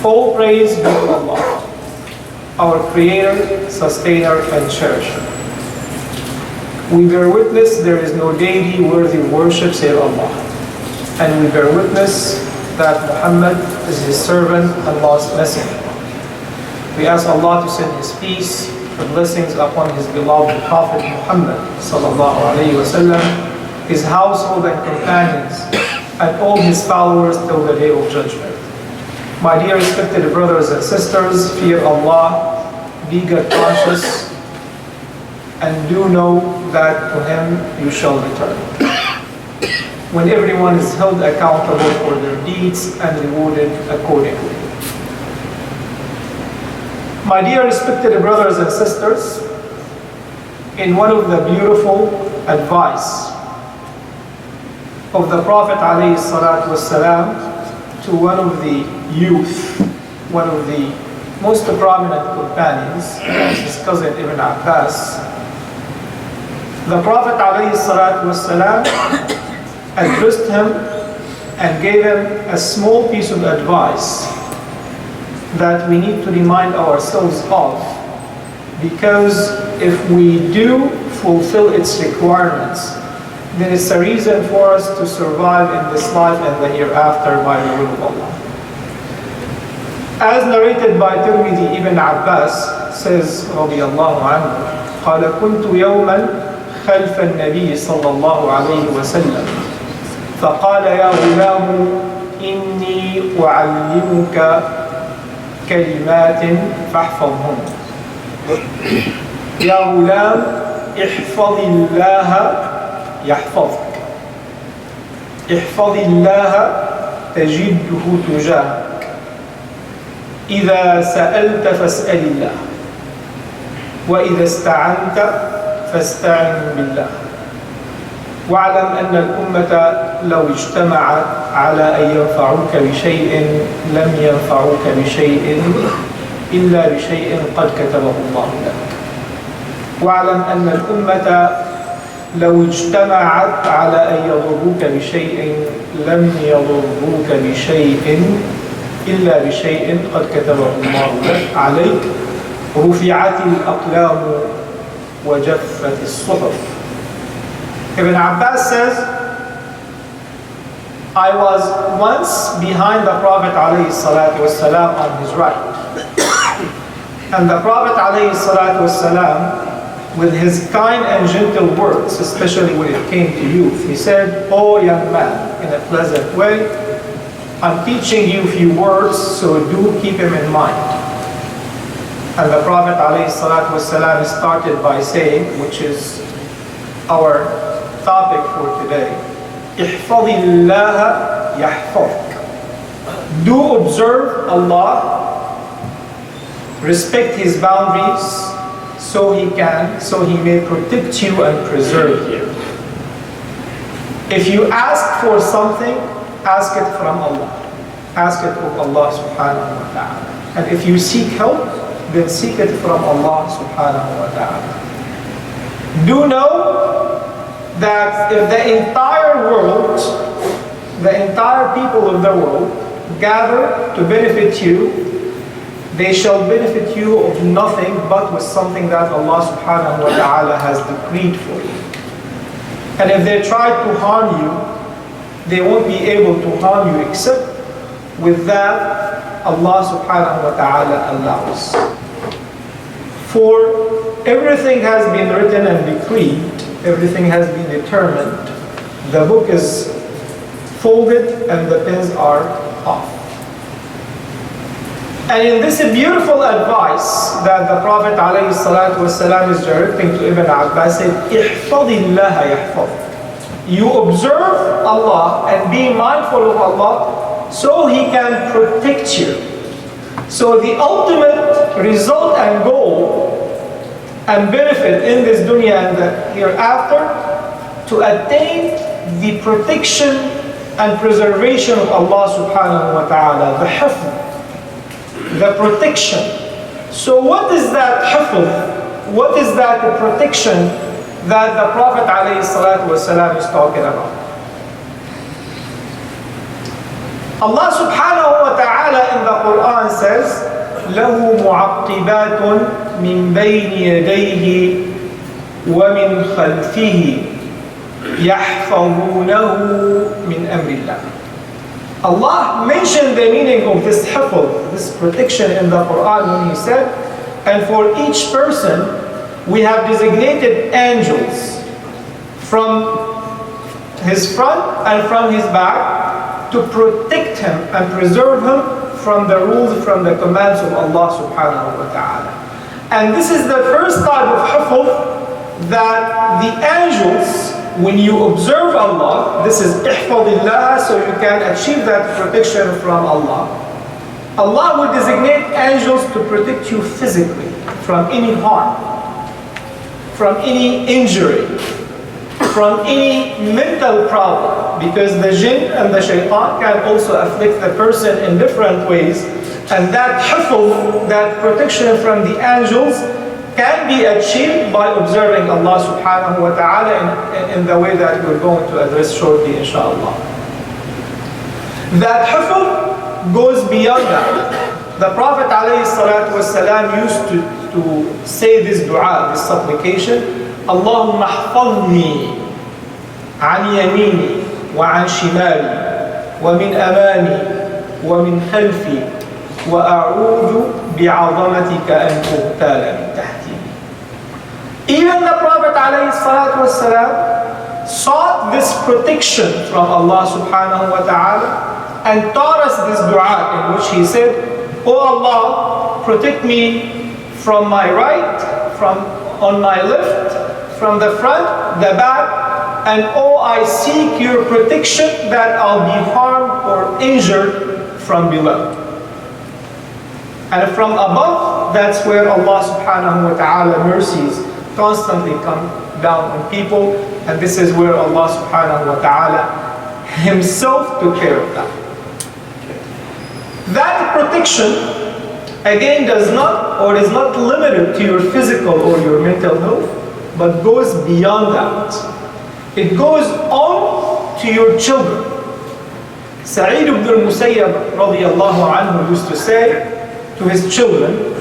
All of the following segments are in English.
All praise be to Allah, our Creator, Sustainer, and Cherisher. We bear witness there is no deity worthy of worship save Allah. And we bear witness that Muhammad is his servant and last messenger. We ask Allah to send his peace and blessings upon his beloved Prophet Muhammad sallallahu alayhi wasallam, his household and companions, and all his followers till the day of judgment. My dear respected brothers and sisters, fear Allah, be God conscious, and do know that to Him you shall return. When everyone is held accountable for their deeds and rewarded accordingly. My dear respected brothers and sisters, in one of the beautiful advice of the Prophet ﷺ to one of the youth, one of the most prominent companions, his cousin Ibn Abbas, the Prophet ﷺ addressed him and gave him a small piece of advice that we need to remind ourselves of, because if we do fulfill its requirements, then it's a reason for us to survive in this life and the hereafter by the will of Allah. As narrated by Tirmidhi, Ibn Abbas says, رضي الله عنه, قال كنت يوما خلف النبي صلى الله عليه وسلم فقال يا غلام إني أعلمك كلمات فاحفظهن. يا غلام احفظ الله يحفظك. احفظ الله تجده تجاهك. إذا سألت فاسأل الله. وإذا استعنت فاستعن بالله. واعلم أن الأمة لو اجتمعت على أن ينفعوك بشيء لم ينفعوك بشيء إلا بشيء قد كتبه الله لك. واعلم أن الأمة لو اجتمعت على أن يضروك بشيء لم يضروك بشيء إلا بشيء قد كتبه الله لك عليك. رفعت الأقلام وجفت الصحف. Ibn Abbas says, I was once behind the Prophet ﷺ on his right. And the Prophet ﷺ, with his kind and gentle words, especially when it came to youth, he said, "Oh young man," in a pleasant way, "I'm teaching you a few words, so do keep him in mind." And the Prophet ﷺ started by saying, which is our topic for today, احفظ الله يحفظك. Do observe Allah, respect His boundaries, so He may protect you and preserve you. If you ask for something, ask it from Allah. Ask it of Allah subhanahu wa ta'ala. And if you seek help, then seek it from Allah subhanahu wa ta'ala. Do know that if the entire world, the entire people of the world gather to benefit you, they shall benefit you of nothing but with something that Allah subhanahu wa ta'ala has decreed for you. And if they try to harm you, they won't be able to harm you except with that Allah subhanahu wa ta'ala allows. For everything has been written and decreed, everything has been determined. The book is folded and the pens are off. And in this beautiful advice that the Prophet ﷺ is directing to Ibn Abbas, said, احفظ الله يحفظك. You observe Allah and be mindful of Allah so He can protect you. So the ultimate result and goal and benefit in this dunya and the hereafter, to attain the protection and preservation of Allah subhanahu wa ta'ala, the hifz, the protection. So what is that hifz? What is that protection that the Prophet ﷺ is talking about? Allah subhanahu wa ta'ala in the Quran says, له معقبات من بين يديه ومن خلفه يحفظونه من أمر الله. Allah mentioned the meaning of this hifz, this protection in the Quran when He said, and for each person we have designated angels from his front and from his back to protect him and preserve him from the rules, from the commands of Allah subhanahu wa ta'ala. And this is the first type of hifz, that the angels, when you observe Allah, this is ihfadillah, so you can achieve that protection from Allah. Allah will designate angels to protect you physically from any harm, from any injury, from any mental problem, because the jinn and the shaitan can also afflict the person in different ways, and that hifz, that protection from the angels, can be achieved by observing Allah subhanahu wa ta'ala in the way that we're going to address shortly, inshallah. That hifz goes beyond that. The Prophet alayhi salatu wasalam used to say this dua, this supplication, Allahumma ahfadni an yamini wa an shimali wa min amami wa min khalfi wa a'udhu bi'azamatika an ubtala min tahti. Even the Prophet ﷺ sought this protection from Allah subhanahu wa ta'ala and taught us this dua in which he said, "O Allah, protect me from my right, from on my left, from the front, the back, and oh, I seek your protection that I'll be harmed or injured from below." And from above, that's where Allah subhanahu wa ta'ala mercies constantly come down on people, and this is where Allah subhanahu wa ta'ala Himself took care of that. That protection, again, does not or is not limited to your physical or your mental health, but goes beyond that. It goes on to your children. Sa'id ibn al-Musayyab radiyallahu anhu used to say to his children,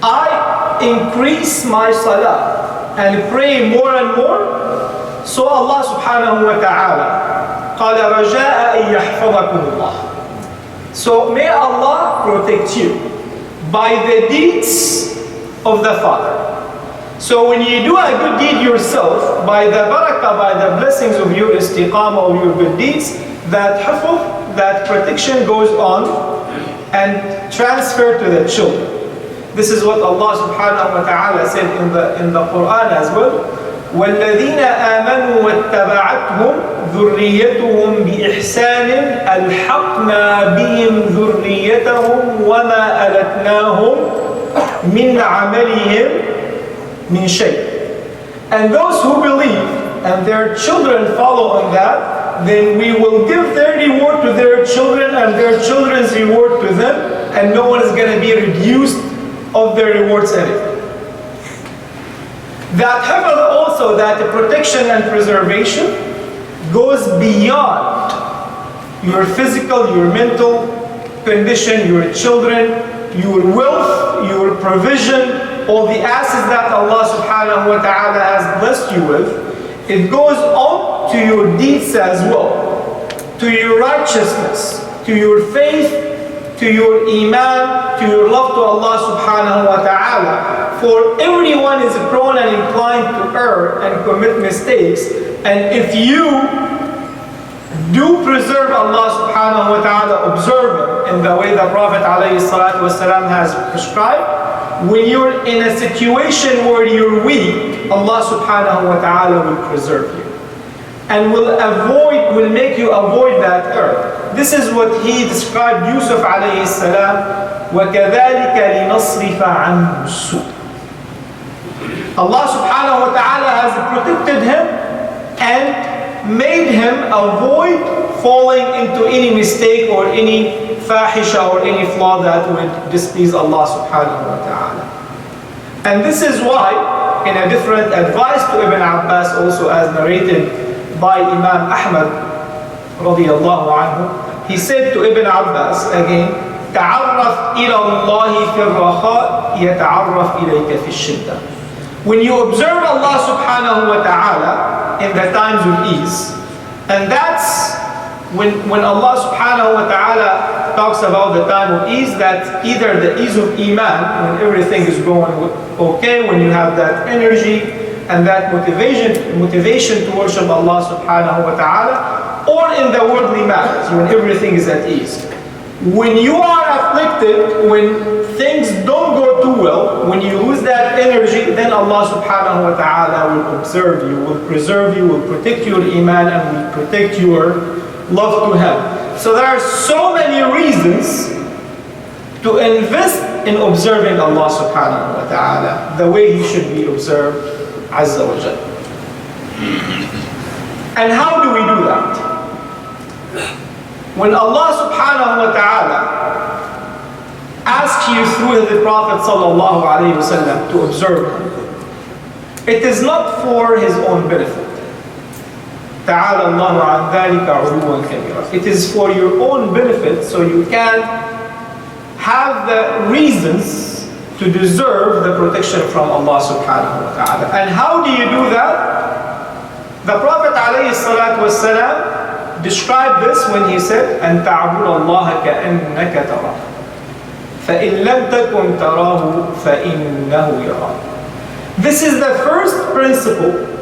I increase my salah and pray more and more, so Allah subhanahu wa ta'ala قال رجاء أن يحفظكم الله. So may Allah protect you by the deeds of the Father. So when you do a good deed yourself, by the barakah, by the blessings of your istiqamah, of your good deeds, that hifz, that protection goes on and transferred to the children. This is what Allah subhanahu wa ta'ala said in the Quran as well. وَالَّذِينَ آمَنُوا وَاتَّبَعَتْهُمْ ذُرِّيَّتُهُمْ بِإِحْسَانٍ أَلْحَقْنَا بِهِمْ ذُرِّيَّتَهُمْ وَمَا أَلَتْنَاهُمْ مِنْ عَمَلِهِمْ مِنْ شَيْءٍ. And those who believe and their children follow on that, then we will give their reward to their children and their children's reward to them, and no one is going to be reduced of their rewards anything. That hifz also, that protection and preservation, goes beyond your physical, your mental condition, your children, your wealth, your provision, all the assets that Allah subhanahu wa ta'ala has blessed you with. It goes on to your deeds as well, to your righteousness, to your faith, to your iman, to your love to Allah subhanahu wa ta'ala. For everyone is prone and inclined to err and commit mistakes, and if you do preserve Allah subhanahu wa ta'ala, observe Him in the way the Prophet alayhi salatu wasalam has prescribed, when you're in a situation where you're weak, Allah subhanahu wa ta'ala will preserve you and will make you avoid that error. This is what He described Yusuf alayhi salam, وَكَذَلِكَ لِنَصْرِفَ عَنْهُ السُّوءَ. Allah subhanahu wa ta'ala has protected him and made him avoid falling into any mistake or any fahisha or any flaw that would displease Allah subhanahu wa ta'ala. And this is why, in a different advice to Ibn Abbas, also as narrated by Imam Ahmad radiyallahu anhu, he said to Ibn Abbas again, تعرف إلى الله في الرخاء يتعرف إليك في الشدة. When you observe Allah subhanahu wa ta'ala in the times of ease, and that's when Allah subhanahu wa ta'ala talks about the time of ease, that either the ease of Iman, when everything is going okay, when you have that energy and that motivation to worship Allah subhanahu wa ta'ala, or in the worldly matters, when everything is at ease. When you are afflicted, when things don't go too well, when you lose that energy, then Allah subhanahu wa ta'ala will observe you, will preserve you, will protect your Iman, and will protect your love to Him. So there are so many reasons to invest in observing Allah subhanahu wa ta'ala the way He should be observed, Azza wa Jal. And how do we do that? When Allah subhanahu wa ta'ala asks you through the Prophet sallallahu alayhi wa sallam to observe Him, it is not for His own benefit. تعالى الله عن ذلك علوا كبيرا. It is for your own benefit, so you can have the reasons to deserve the protection from Allah subhanahu wa ta'ala. And how do you do that? The Prophet alayhi salatu wasalam described this when he said, أن تعبد الله كأنك تراه فإن لم تكن تراه فإنه يراك. This is the first principle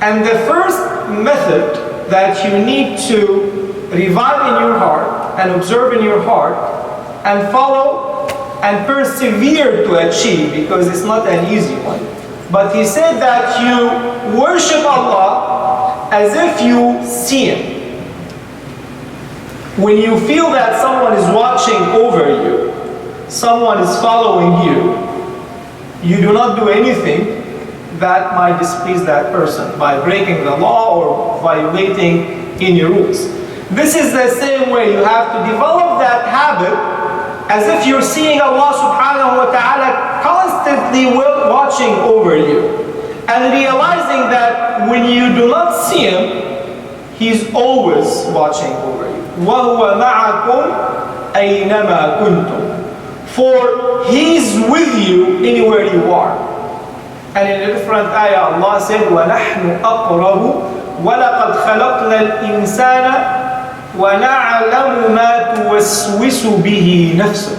and the first method that you need to revive in your heart and observe in your heart and follow and persevere to achieve, because it's not an easy one. But he said that you worship Allah as if you see Him. When you feel that someone is watching over you, someone is following you, you do not do anything that might displease that person by breaking the law or violating any rules. This is the same way you have to develop that habit as if you're seeing Allah subhanahu wa ta'ala constantly watching over you, and realizing that when you do not see Him, He's always watching over you. وَهُوَ مَعَكُمْ أَيْنَمَا كُنْتُمْ. For He's with you anywhere you are. And in a different ayah, Allah said, وَنَحْنُ أَقْرَبُ وَلَقَدْ خَلَقْنَا الْإِنسَانَ وَنَعْلَمُ مَا تُوَسْوِسُ بِهِ نَفْسُهُ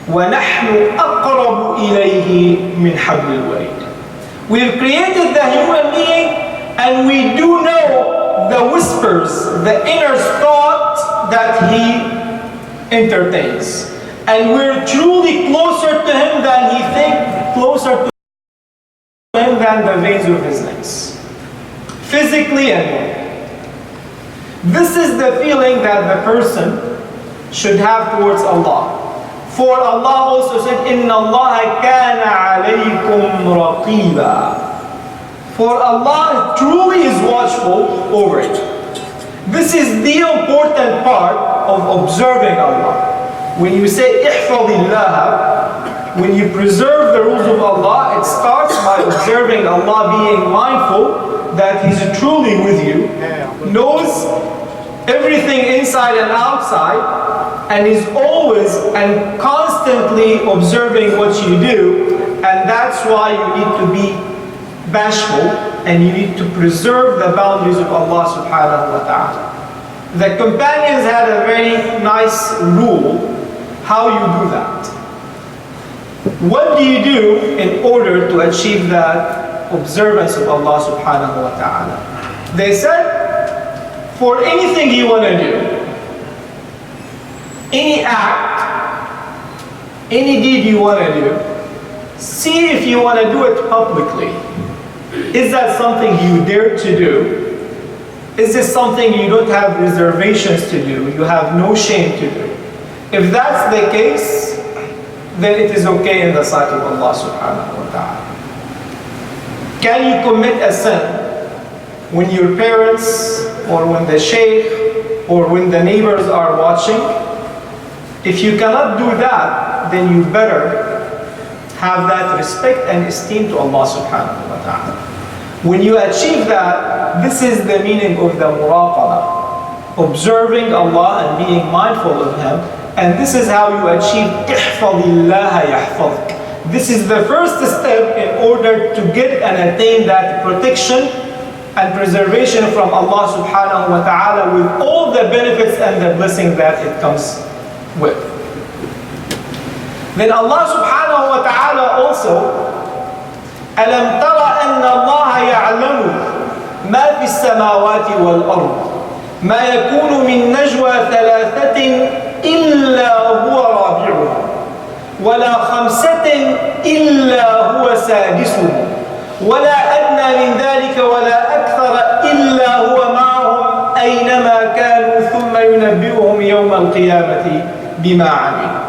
وَنَحْنُ أَقْرَبُ إِلَيْهِ مِنْ حَبْلِ الْوَرِيدِ. We've created the human being, and we do know the whispers, the inner thought that he entertains. And we're truly closer to him than he thinks, closer to him than the veins of his necks. Physically and mentally. This is the feeling that the person should have towards Allah. For Allah also said, إِنَّ اللَّهَ كَانَ عَلَيْكُمْ رَقِيبًا. For Allah truly is watchful over it. This is the important part of observing Allah. When you say احفظ الله, when you preserve the rules of Allah, it starts by observing Allah, being mindful that He's truly with you, knows everything inside and outside, and is always and constantly observing what you do. And that's why you need to be bashful, and you need to preserve the boundaries of Allah subhanahu wa ta'ala. The companions had a very nice rule how you do that. What do you do in order to achieve that observance of Allah subhanahu wa ta'ala? They said, for anything you want to do, any act, any deed you want to do, see if you want to do it publicly. Is that something you dare to do? Is this something you don't have reservations to do? You have no shame to do? If that's the case, then it is okay in the sight of Allah subhanahu wa ta'ala. Can you commit a sin when your parents or when the sheikh or when the neighbors are watching? If you cannot do that, then you better have that respect and esteem to Allah subhanahu wa ta'ala. When you achieve that, this is the meaning of the muraqabah. Observing Allah and being mindful of Him And this is how you achieve احفظ الله يحفظك. This is the first step in order to get and attain that protection and preservation from Allah subhanahu wa ta'ala with all the benefits and the blessing that it comes with. Then Allah subhanahu wa ta'ala also, أَلَمْ تَرَ أَنَّ اللَّهَ يَعْلَمُ مَا فِي السَّمَاوَاتِ وَالْأَرْضِ مَا يَكُونُ مِن نَجْوَى ثَلَاثَةٍ إِلَّا هُوَ رَابِعُهُمْ وَلَا خَمْسَةٍ إِلَّا هُوَ سَادِسُهُمْ وَلَا أَدْنَى مِن ذَلِكَ وَلَا أَكْثَرَ إِلَّا هُوَ مَعَهُمْ أَيْنَمَا كَانُوا ثُمَّ يُنَبِّئُهُم يَوْمَ الْقِيَامَةِ بِمَا عَمِلُوا.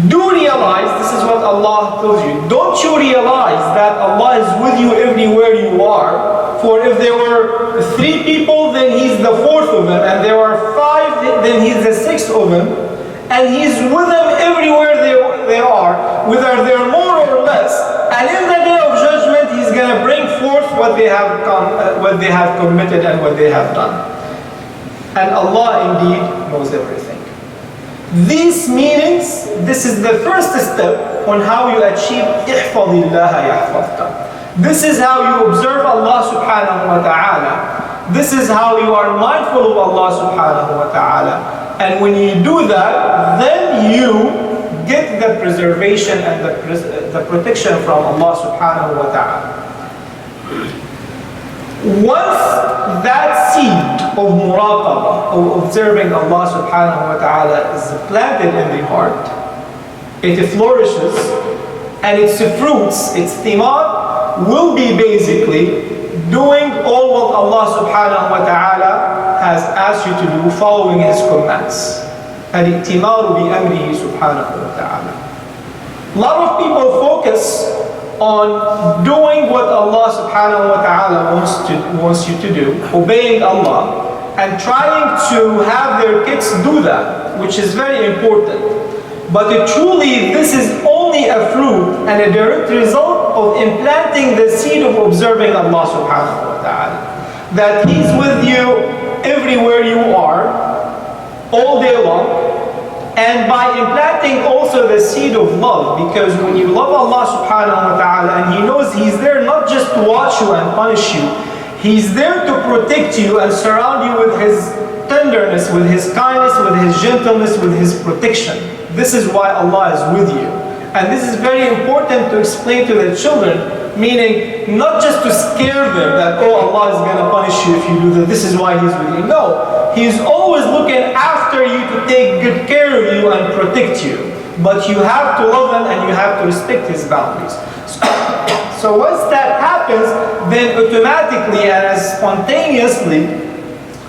Do realize, this is what Allah tells you, don't you realize that Allah is with you everywhere you are? For if there were 3 people, then He's the 4th of them, and there are 5, then He's the 6th of them, and He's with them everywhere they are, whether they're more or less, and in the day of judgment He's going to bring forth what they have committed and what they have done. And Allah indeed knows everything. These meanings, this is the first step on how you achieve احفظ الله يحفظك. This is how you observe Allah subhanahu wa ta'ala. This is how you are mindful of Allah subhanahu wa ta'ala. And when you do that, then you get the preservation and the protection from Allah subhanahu wa ta'ala. Once that seed of muraqabah, of observing Allah subhanahu wa ta'ala is planted in the heart, it flourishes, and its fruits, its thimar, will be basically doing all what Allah subhanahu wa ta'ala has asked you to do, following His commands. الِئْتِمَارُ بِأَمْرِهِ سُبْحَانَهُ وَتَعَالَى. A lot of people focus on doing what Allah subhanahu wa ta'ala wants you to do, obeying Allah, and trying to have their kids do that, which is very important. But truly, this is only a fruit and a direct result of implanting the seed of observing Allah subhanahu wa ta'ala. That He's with you everywhere you are, all day long, and by implanting also the seed of love, because when you love Allah subhanahu wa ta'ala, and He knows He's there not just to watch you and punish you, He's there to protect you and surround you with His tenderness, with His kindness, with His gentleness, with His protection. This is why Allah is with you. And this is very important to explain to the children, meaning not just to scare them that, oh, Allah is going to punish you if you do that, this is why He's with you. No, He's always looking after you to take good care of you and protect you. But you have to love Him and you have to respect His boundaries. So once that happens, then automatically and as spontaneously,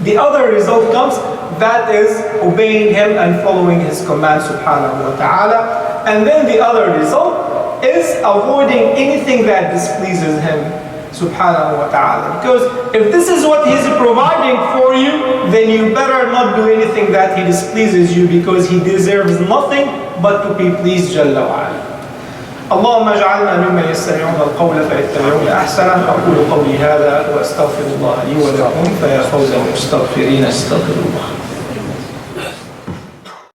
the other result comes, that is obeying Him and following His command subhanahu wa ta'ala. And then the other result is avoiding anything that displeases Him subhanahu wa ta'ala. Because if this is what He's providing for you, then you better not do anything that He displeases you, because He deserves nothing but to be pleased Jalla wa ala. اللهم اجعلنا ممن يستمعون القول فيتبعون احسنه. اقول قولي هذا واستغفر الله لي ولكم فيا فوز المستغفرين استغفر الله.